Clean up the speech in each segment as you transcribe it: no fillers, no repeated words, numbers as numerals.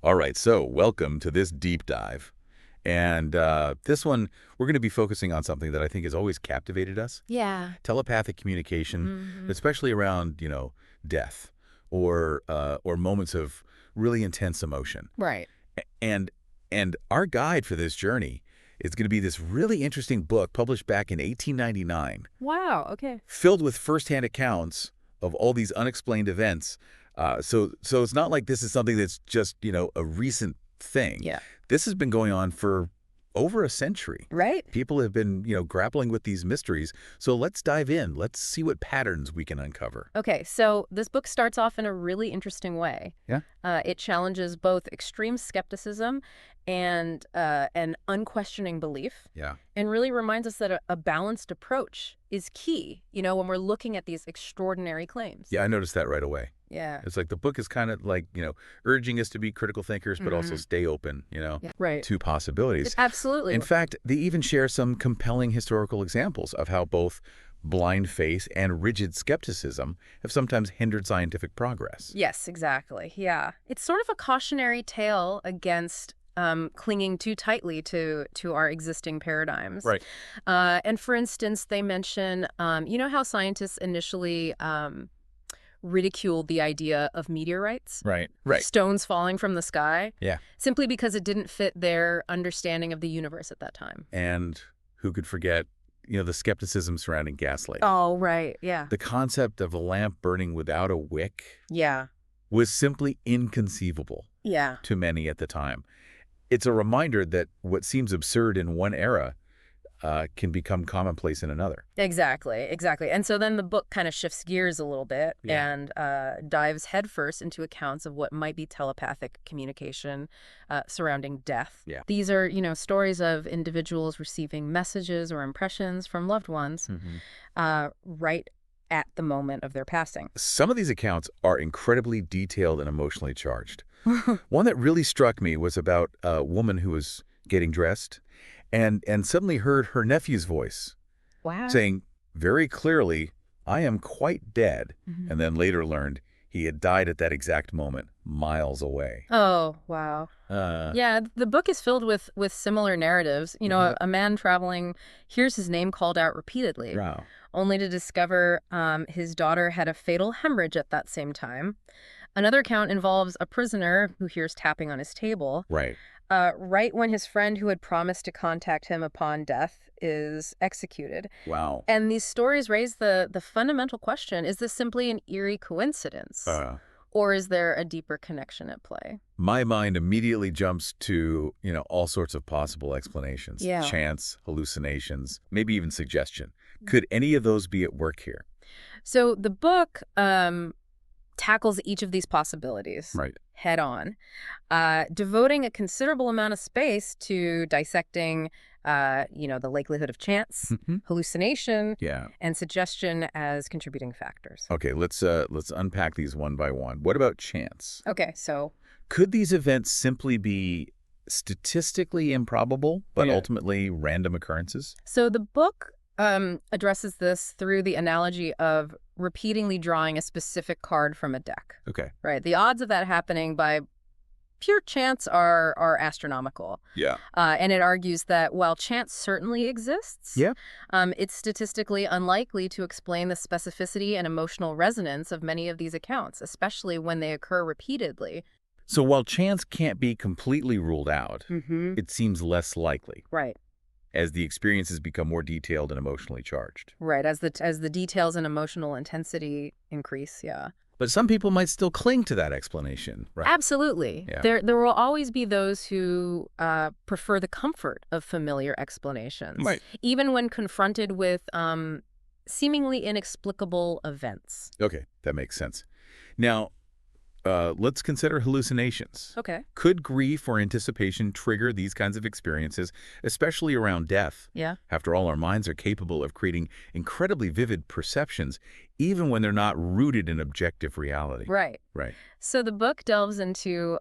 All right, so welcome to this deep dive. And this one, we're going to be focusing on something that I think has always captivated us. Yeah. Telepathic communication, Hmm. especially around, death or moments of really intense emotion. Right. And and our guide for this journey is going to be this really interesting book published back in 1899, Wow. Okay. filled with firsthand accounts of all these unexplained events. So it's not like this is something that's just, a recent thing. Yeah. This has been going on for over a century. Right? People have been, grappling with these mysteries. So let's dive in. Let's see what patterns we can uncover. Okay. So this book starts off in a really interesting way. Yeah? It challenges both extreme skepticism and an unquestioning belief, Yeah. and really reminds us that a balanced approach is key, when we're looking at these extraordinary claims. Yeah, I noticed that right away. Yeah. It's like the book is kind of like, urging us to be critical thinkers, but also Mhm. stay open, Yeah. Right. to possibilities. Absolutely. In fact, they even share some compelling historical examples of how both blind faith and rigid skepticism have sometimes hindered scientific progress. Yes, exactly. Yeah. It's sort of a cautionary tale against clinging too tightly to our existing paradigms. Right. And for instance, they mention, how scientists initially ridiculed the idea of meteorites, Right. Right. stones falling from the sky, Yeah. simply because it didn't fit their understanding of the universe at that time. And who could forget, the skepticism surrounding gaslight. Oh, right. Yeah. The concept of a lamp burning without a wick Yeah. was simply inconceivable Yeah. to many at the time. It's a reminder that what seems absurd in one era can become commonplace in another. Exactly, exactly. And so then the book kind of shifts gears a little bit Yeah. and dives headfirst into accounts of what might be telepathic communication surrounding death. Yeah. These are, stories of individuals receiving messages or impressions from loved ones right at the moment of their passing. Some of these accounts are incredibly detailed and emotionally charged. One that really struck me was about a woman who was getting dressed and suddenly heard her nephew's voice Wow. saying very clearly, "I am quite dead," Mhm. and then later learned he had died at that exact moment, miles away. Oh, wow. Uh, Yeah, the book is filled with similar narratives. A man traveling hears his name called out repeatedly, wow. only to discover his daughter had a fatal hemorrhage at that same time. Another account involves a prisoner who hears tapping on his table, Right. right when his friend who had promised to contact him upon death is executed. Wow. And these stories raise the fundamental question, is this simply an eerie coincidence? Or is there a deeper connection at play? My mind immediately jumps to, all sorts of possible explanations. Yeah. Chance, hallucinations, maybe even suggestion. Could any of those be at work here? So the book tackles each of these possibilities Right. head on, devoting a considerable amount of space to dissecting, the likelihood of chance, hallucination, Yeah. and suggestion as contributing factors. Okay, let's unpack these one by one. What about chance? Okay, so Could these events simply be statistically improbable, but Yeah. ultimately random occurrences? the book addresses this through the analogy of repeatedly drawing a specific card from a deck. Okay. Right. The odds of that happening by pure chance are astronomical. Yeah. And it argues that while chance certainly exists, Yeah. it's statistically unlikely to explain the specificity and emotional resonance of many of these accounts, especially when they occur repeatedly. So while chance can't be completely ruled out, Mm-hmm. it seems less likely Right. as the experiences become more detailed and emotionally charged. Right. As the details and emotional intensity increase. Yeah. But some people might still cling to that explanation, right? Absolutely. Yeah. There will always be those who prefer the comfort of familiar explanations, Right. even when confronted with seemingly inexplicable events. Okay, that makes sense. Now, let's consider hallucinations. Okay. Could grief or anticipation trigger these kinds of experiences, especially around death? Yeah. After all, our minds are capable of creating incredibly vivid perceptions, even when they're not rooted in objective reality. Right. Right. So the book delves into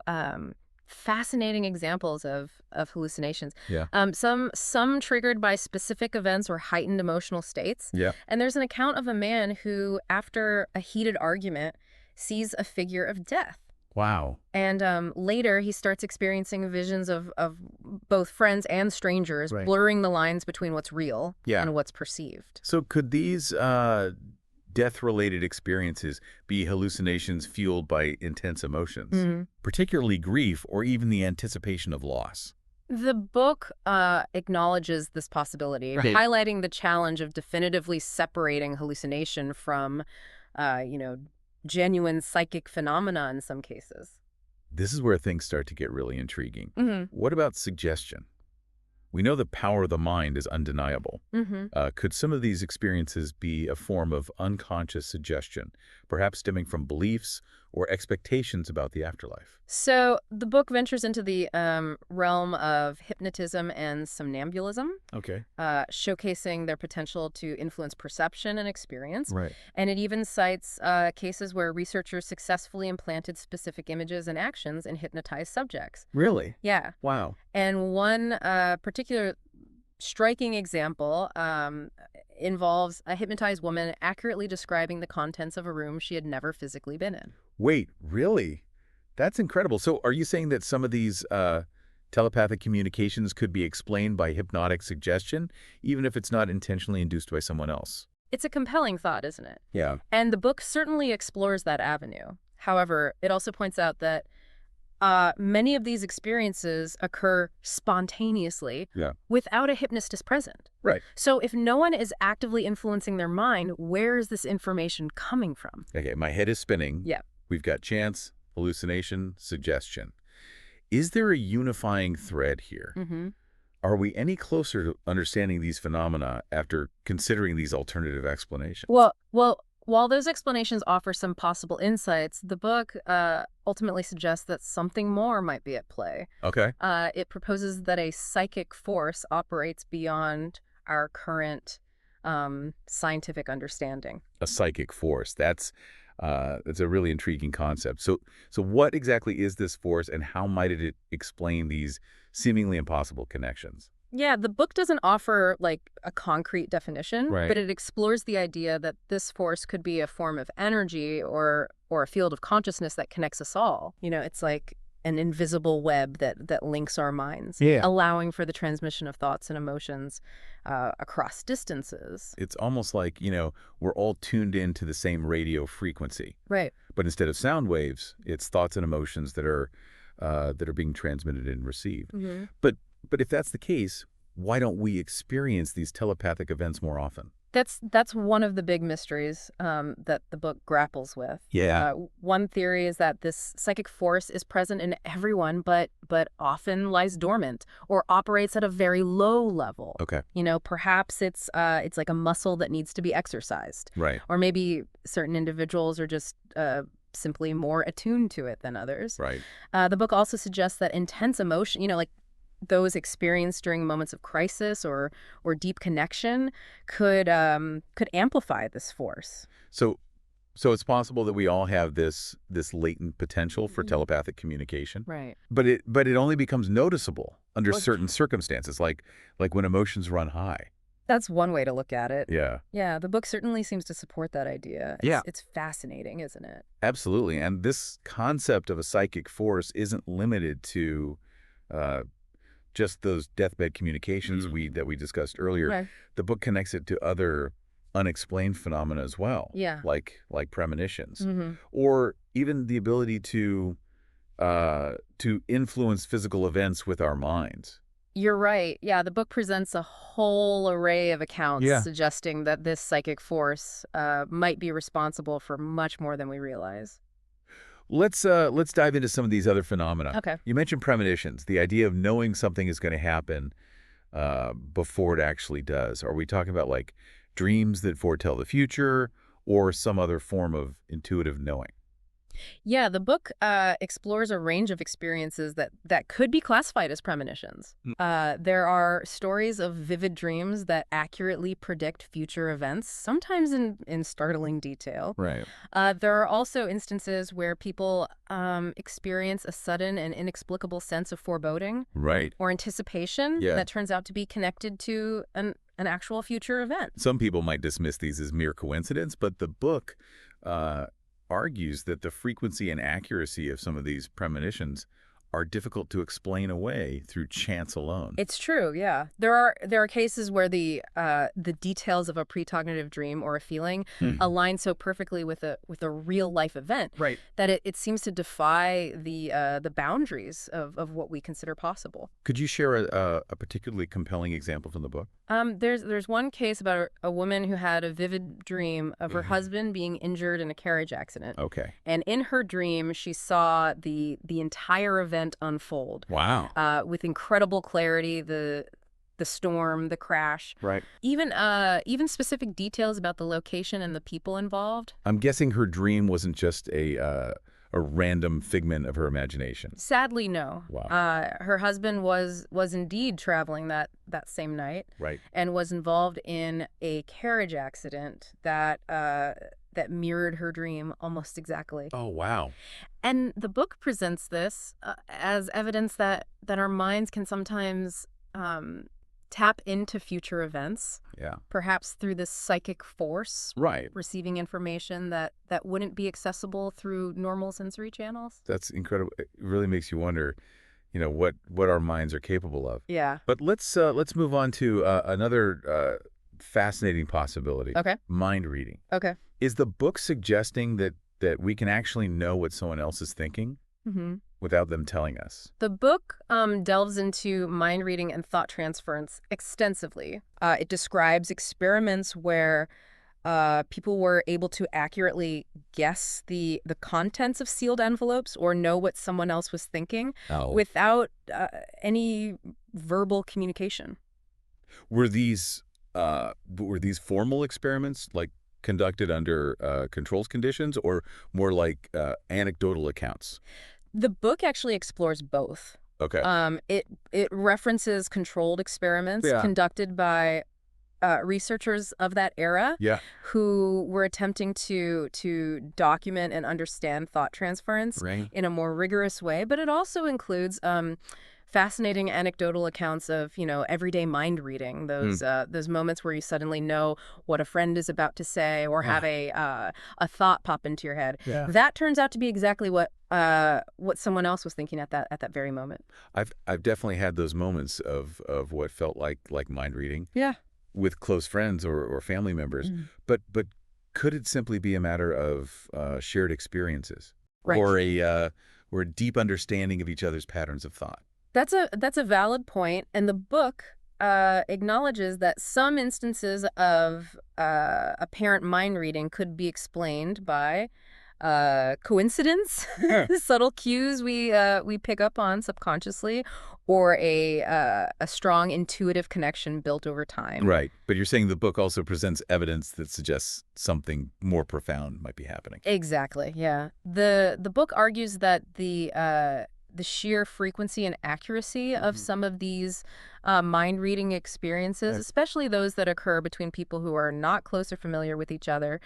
fascinating examples of hallucinations. Yeah. Some triggered by specific events or heightened emotional states. Yeah. And there's an account of a man who, after a heated argument, sees a figure of death. Wow. And later, he starts experiencing visions of both friends and strangers, Right. blurring the lines between what's real Yeah. and what's perceived. So could these death-related experiences be hallucinations fueled by intense emotions, particularly grief or even the anticipation of loss? The book acknowledges this possibility, Right. highlighting the challenge of definitively separating hallucination from, you know, genuine psychic phenomena in some cases. This is where things start to get really intriguing. Mm-hmm. What about suggestion? We know the power of the mind is undeniable. Mm-hmm. Could some of these experiences be a form of unconscious suggestion, perhaps stemming from beliefs or expectations about the afterlife? So the book ventures into the realm of hypnotism and somnambulism, Okay. showcasing their potential to influence perception and experience. Right. And it even cites cases where researchers successfully implanted specific images and actions in hypnotized subjects. Really? Yeah. Wow. And one particular striking example involves a hypnotized woman accurately describing the contents of a room she had never physically been in. Wait, really? That's incredible. So are you saying that some of these telepathic communications could be explained by hypnotic suggestion, even if it's not intentionally induced by someone else? It's a compelling thought, isn't it? Yeah. And the book certainly explores that avenue. However, it also points out that many of these experiences occur spontaneously without a hypnotist present. Right. So if no one is actively influencing their mind, where is this information coming from? Okay, my head is spinning. Yeah. We've got chance, hallucination, suggestion. Is there a unifying thread here? Mm-hmm. Are we any closer to understanding these phenomena after considering these alternative explanations? Well, while those explanations offer some possible insights, the book ultimately suggests that something more might be at play. Okay. It proposes that a psychic force operates beyond our current scientific understanding. A psychic force. That's a really intriguing concept. So what exactly is this force, and how might it explain these seemingly impossible connections? Yeah, the book doesn't offer like a concrete definition, Right. but it explores the idea that this force could be a form of energy or a field of consciousness that connects us all. You know, it's like an invisible web that links our minds, allowing for the transmission of thoughts and emotions across distances. It's almost like, we're all tuned into the same radio frequency. Right. But instead of sound waves, it's thoughts and emotions that are being transmitted and received. Mm-hmm. But if that's the case, why don't we experience these telepathic events more often? That's one of the big mysteries that the book grapples with. Yeah. One theory is that this psychic force is present in everyone, but often lies dormant or operates at a very low level. Okay. You know, perhaps it's like a muscle that needs to be exercised. Right. Or maybe certain individuals are just simply more attuned to it than others. Right. The book also suggests that intense emotion, like those experienced during moments of crisis or deep connection could amplify this force. So it's possible that we all have this latent potential for telepathic communication. Right. But it only becomes noticeable under certain circumstances, like when emotions run high. That's one way to look at it. Yeah. Yeah, the book certainly seems to support that idea. It's fascinating, isn't it? Absolutely. And this concept of a psychic force isn't limited to just those deathbed communications that we discussed earlier. Right. The book connects it to other unexplained phenomena as well. Yeah. Like premonitions, Mm-hmm. or even the ability to influence physical events with our minds. You're right. Yeah, the book presents a whole array of accounts suggesting that this psychic force might be responsible for much more than we realize. Let's dive into some of these other phenomena. Okay. You mentioned premonitions, the idea of knowing something is going to happen before it actually does. Are we talking about like dreams that foretell the future, or some other form of intuitive knowing? Yeah, the book explores a range of experiences that could be classified as premonitions. There are stories of vivid dreams that accurately predict future events, sometimes in startling detail. Right. There are also instances where people experience a sudden and inexplicable sense of foreboding Right. or anticipation Yeah. that turns out to be connected to an actual future event. Some people might dismiss these as mere coincidence, but the book argues that the frequency and accuracy of some of these premonitions are difficult to explain away through chance alone. It's true, yeah. There are cases where the details of a precognitive dream or a feeling align so perfectly with a real life event Right. that it seems to defy the boundaries of what we consider possible. Could you share a particularly compelling example from the book? There's one case about a woman who had a vivid dream of her husband being injured in a carriage accident. Okay. And in her dream, she saw the entire event unfold. Wow. With incredible clarity, the storm, the crash. Right. Even specific details about the location and the people involved. I'm guessing her dream wasn't just a random figment of her imagination. Sadly, no. Wow. Her husband was indeed traveling that same night. Right. And was involved in a carriage accident that mirrored her dream almost exactly. Oh, wow. And the book presents this as evidence that our minds can sometimes tap into future events. Yeah. Perhaps through this psychic force. Right. Receiving information that wouldn't be accessible through normal sensory channels. That's incredible. It really makes you wonder, what our minds are capable of. Yeah. But let's move on to another fascinating possibility. Okay. Mind reading. Okay. Is the book suggesting that we can actually know what someone else is thinking without them telling us? The book delves into mind reading and thought transference extensively. It describes experiments where people were able to accurately guess the contents of sealed envelopes or know what someone else was thinking without any verbal communication. Were these formal experiments, like conducted under controlled conditions, or more like anecdotal accounts? The book actually explores both. Okay. It references controlled experiments conducted by researchers of that era who were attempting to document and understand thought transference in a more rigorous way. But it also includes fascinating anecdotal accounts of, everyday mind reading, those moments where you suddenly know what a friend is about to say or have a thought pop into your head. Yeah. That turns out to be exactly what someone else was thinking at that very moment. I've definitely had those moments of what felt like mind reading. Yeah. With close friends or family members. But could it simply be a matter of shared experiences? Right. Or a deep understanding of each other's patterns of thought? That's a valid point, and the book acknowledges that some instances of apparent mind reading could be explained by coincidence, subtle cues we pick up on subconsciously, or a strong intuitive connection built over time. Right, but you're saying the book also presents evidence that suggests something more profound might be happening. Exactly. Yeah. The book argues that the sheer frequency and accuracy of some of these mind-reading experiences, especially those that occur between people who are not close or familiar with each other,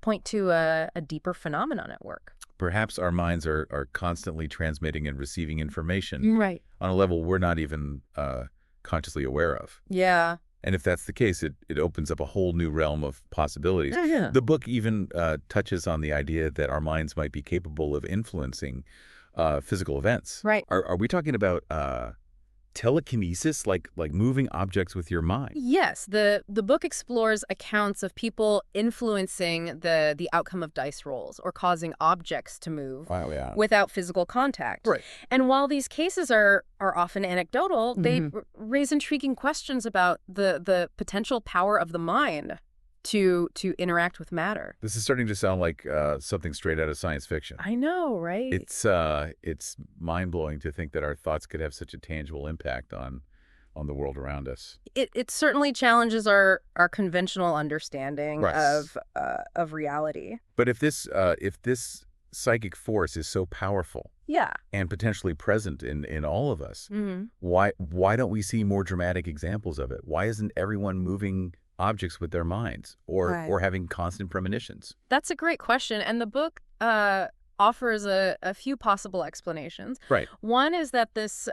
point to a deeper phenomenon at work. Perhaps our minds are constantly transmitting and receiving information on a level we're not even consciously aware of. Yeah. And if that's the case, it opens up a whole new realm of possibilities. Yeah. The book even touches on the idea that our minds might be capable of influencing physical events. Right. Are we talking about telekinesis, like moving objects with your mind? Yes. The book explores accounts of people influencing the outcome of dice rolls or causing objects to move without physical contact. Right. And while these cases are often anecdotal, they raise intriguing questions about the potential power of the mind to interact with matter. This is starting to sound like something straight out of science fiction. I know, right? It's mind-blowing to think that our thoughts could have such a tangible impact on the world around us. It certainly challenges our conventional understanding of reality. But if this psychic force is so powerful, and potentially present in all of us, why don't we see more dramatic examples of it? Why isn't everyone moving objects with their minds or having constant premonitions? That's a great question. And the book offers a few possible explanations. Right. One is that this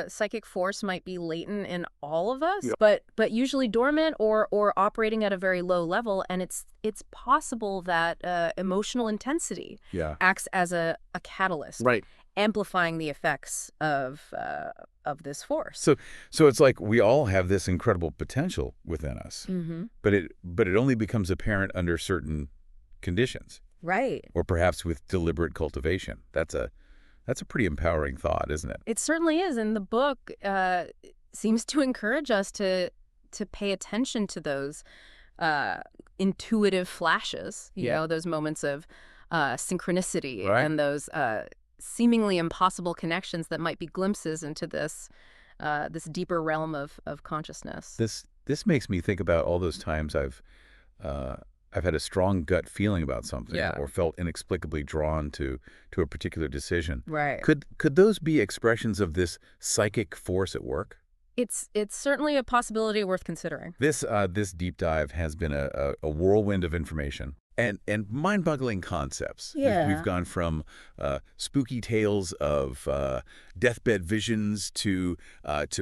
psychic force might be latent in all of us, Yeah. but usually dormant or operating at a very low level. And it's possible that emotional intensity Yeah. acts as a catalyst, Right. amplifying the effects of this force. So it's like we all have this incredible potential within us, but it only becomes apparent under certain conditions. Right. Or perhaps with deliberate cultivation. That's a pretty empowering thought, isn't it? It certainly is. And the book seems to encourage us to pay attention to those intuitive flashes, you know, those moments of synchronicity and those seemingly impossible connections that might be glimpses into this deeper realm of consciousness. This makes me think about all those times I've had a strong gut feeling about something or felt inexplicably drawn to a particular decision. Right. Could those be expressions of this psychic force at work? It's certainly a possibility worth considering. This deep dive has been a whirlwind of information and mind-boggling concepts. Yeah. We've gone from spooky tales of deathbed visions to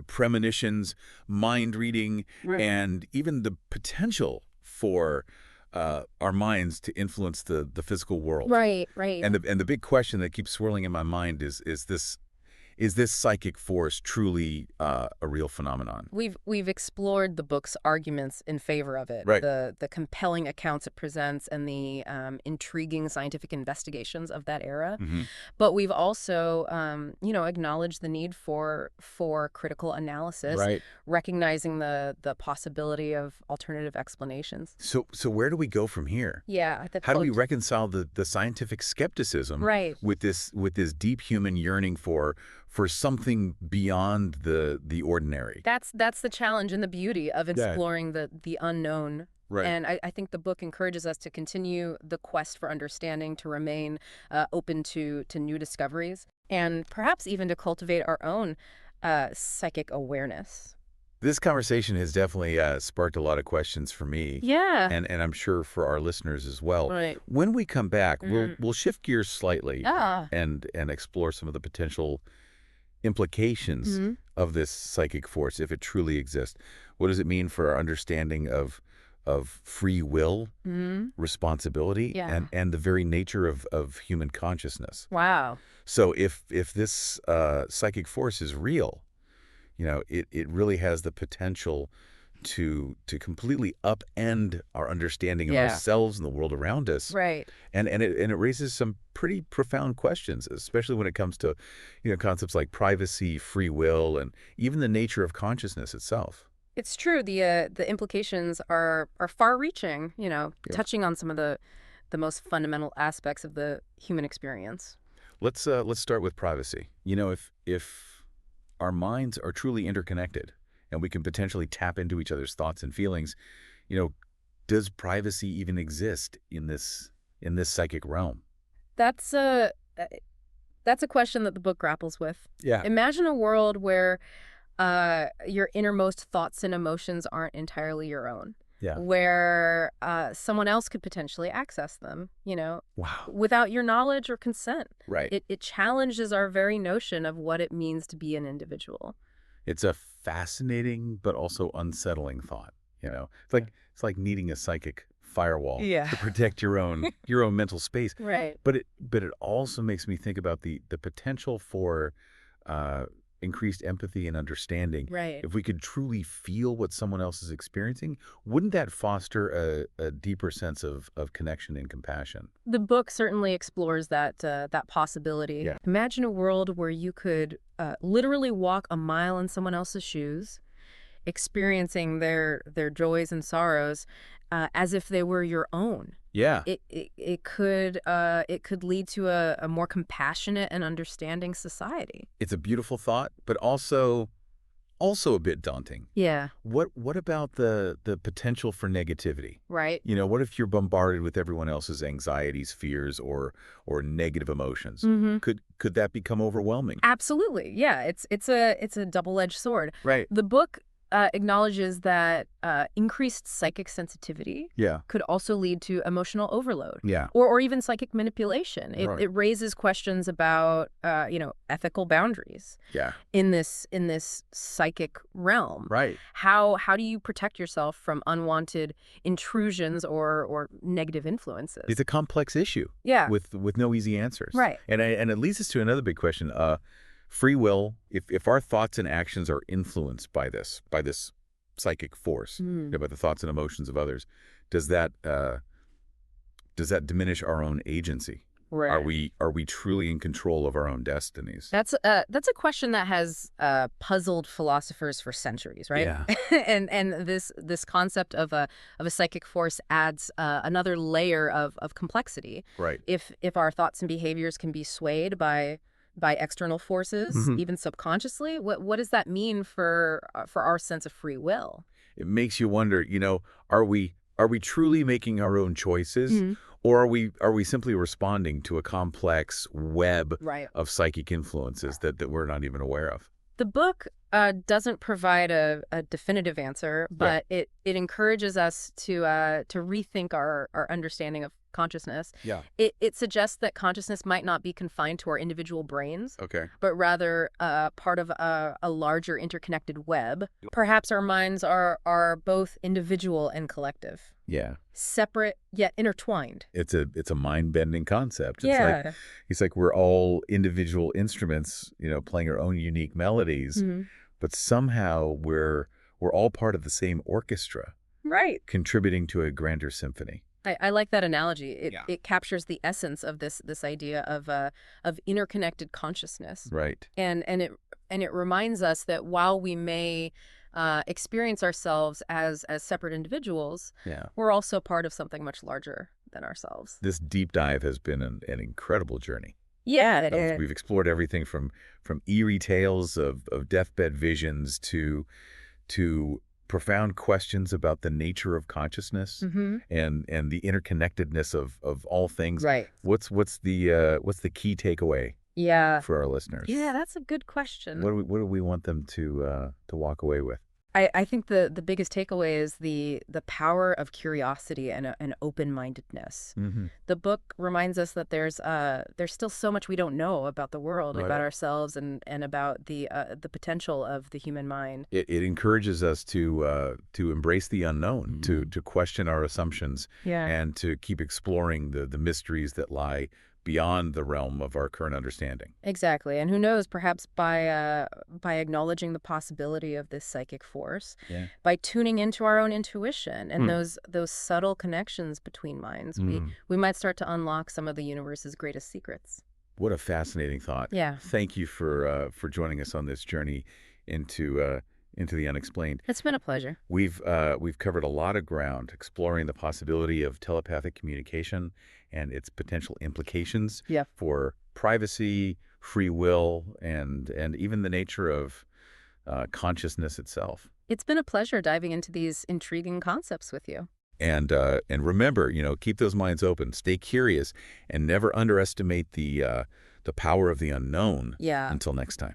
premonitions, mind reading, and even the potential for our minds to influence the physical world. Right. And the big question that keeps swirling in my mind is this psychic force truly a real phenomenon? We've explored the book's arguments in favor of it, Right. the compelling accounts it presents and the intriguing scientific investigations of that era. But we've also, acknowledged the need for critical analysis, recognizing the possibility of alternative explanations. So where do we go from here? Yeah. How do we reconcile the scientific skepticism with this deep human yearning for something beyond the ordinary? That's the challenge and the beauty of exploring the unknown. Right. And I think the book encourages us to continue the quest for understanding, to remain open to new discoveries, and perhaps even to cultivate our own psychic awearness. This conversation has definitely sparked a lot of questions for me. Yeah. And I'm sure for our listeners as well. Right. When we come back, we'll shift gears slightly Ah. and explore some of the potential implications of this psychic force, if it truly exists. What does it mean for our understanding of free will, responsibility, and the very nature of human consciousness? Wow. So if this psychic force is real, it really has the potential to completely upend our understanding of ourselves and the world around us. Right. And it raises some pretty profound questions, especially when it comes to concepts like privacy, free will, and even the nature of consciousness itself. It's true. The implications are far-reaching, touching on some of the most fundamental aspects of the human experience. Let's start with privacy. If our minds are truly interconnected and we can potentially tap into each other's thoughts and feelings, does privacy even exist in this psychic realm? That's a question that the book grapples with. Yeah. Imagine a world where your innermost thoughts and emotions aren't entirely your own. Yeah. Where someone else could potentially access them, Wow. without your knowledge or consent. Right. It challenges our very notion of what it means to be an individual. It's a fascinating but also unsettling thought. It's like needing a psychic firewall to protect your own mental space. Right. But it also makes me think about the potential for increased empathy and understanding. Right. If we could truly feel what someone else is experiencing, wouldn't that foster a deeper sense of connection and compassion? The book certainly explores that possibility. Yeah. Imagine a world where you could literally walk a mile in someone else's shoes, experiencing their joys and sorrows as if they were your own. Yeah. It could lead to a more compassionate and understanding society. It's a beautiful thought, but also a bit daunting. Yeah. What about the potential for negativity? Right. What if you're bombarded with everyone else's anxieties, fears, or negative emotions? Could that become overwhelming? Absolutely. Yeah. It's a double-edged sword. Right. The book acknowledges that increased psychic sensitivity Yeah. could also lead to emotional overload, Yeah. or even psychic manipulation. Right. It raises questions about ethical boundaries Yeah. in this psychic realm. Right. How do you protect yourself from unwanted intrusions or negative influences? It's a complex issue. Yeah. With no easy answers. Right. And it leads us to another big question. Free will, if our thoughts and actions are influenced by this psychic force, by the thoughts and emotions of others, does that diminish our own agency? Right. Are we truly in control of our own destinies? That's a question that has puzzled philosophers for centuries, right? Yeah. and this concept of a psychic force adds another layer of complexity. Right. If our thoughts and behaviors can be swayed by external forces, even subconsciously, what does that mean for our sense of free will? It makes you wonder, are we truly making our own choices? Or are we simply responding to a complex web of psychic influences that we're not even aware of? The book doesn't provide a definitive answer, but it encourages us to rethink our understanding of consciousness. Yeah. It suggests that consciousness might not be confined to our individual brains, but rather part of a larger interconnected web. Perhaps our minds are both individual and collective. Yeah. Separate yet intertwined. It's a mind-bending concept. Yeah. It's like we're all individual instruments, playing our own unique melodies, but somehow we're all part of the same orchestra. Right. Contributing to a grander symphony. I like that analogy. It captures the essence of this idea of interconnected consciousness. Right. And it reminds us that while we may experience ourselves as separate individuals, we're also part of something much larger than ourselves. This deep dive has been an incredible journey. Yeah, it is. We've explored everything from eerie tales of deathbed visions to profound questions about the nature of consciousness and the interconnectedness of all things. Right. What's the key takeaway? Yeah. For our listeners. Yeah, that's a good question. What do we want them to walk away with? I think the biggest takeaway is the power of curiosity and open-mindedness. The book reminds us that there's still so much we don't know about the world, about ourselves, and about the potential of the human mind. It encourages us to embrace the unknown, to question our assumptions, and to keep exploring the mysteries that lie beyond the realm of our current understanding. Exactly. And who knows, perhaps by acknowledging the possibility of this psychic force, by tuning into our own intuition and those subtle connections between minds, we might start to unlock some of the universe's greatest secrets. What a fascinating thought. Yeah. Thank you for joining us on this journey into the unexplained. It's been a pleasure. We've covered a lot of ground exploring the possibility of telepathic communication and its potential implications for privacy, free will, and even the nature of consciousness itself. It's been a pleasure diving into these intriguing concepts with you. And remember, keep those minds open, stay curious, and never underestimate the power of the unknown. Yeah. Until next time.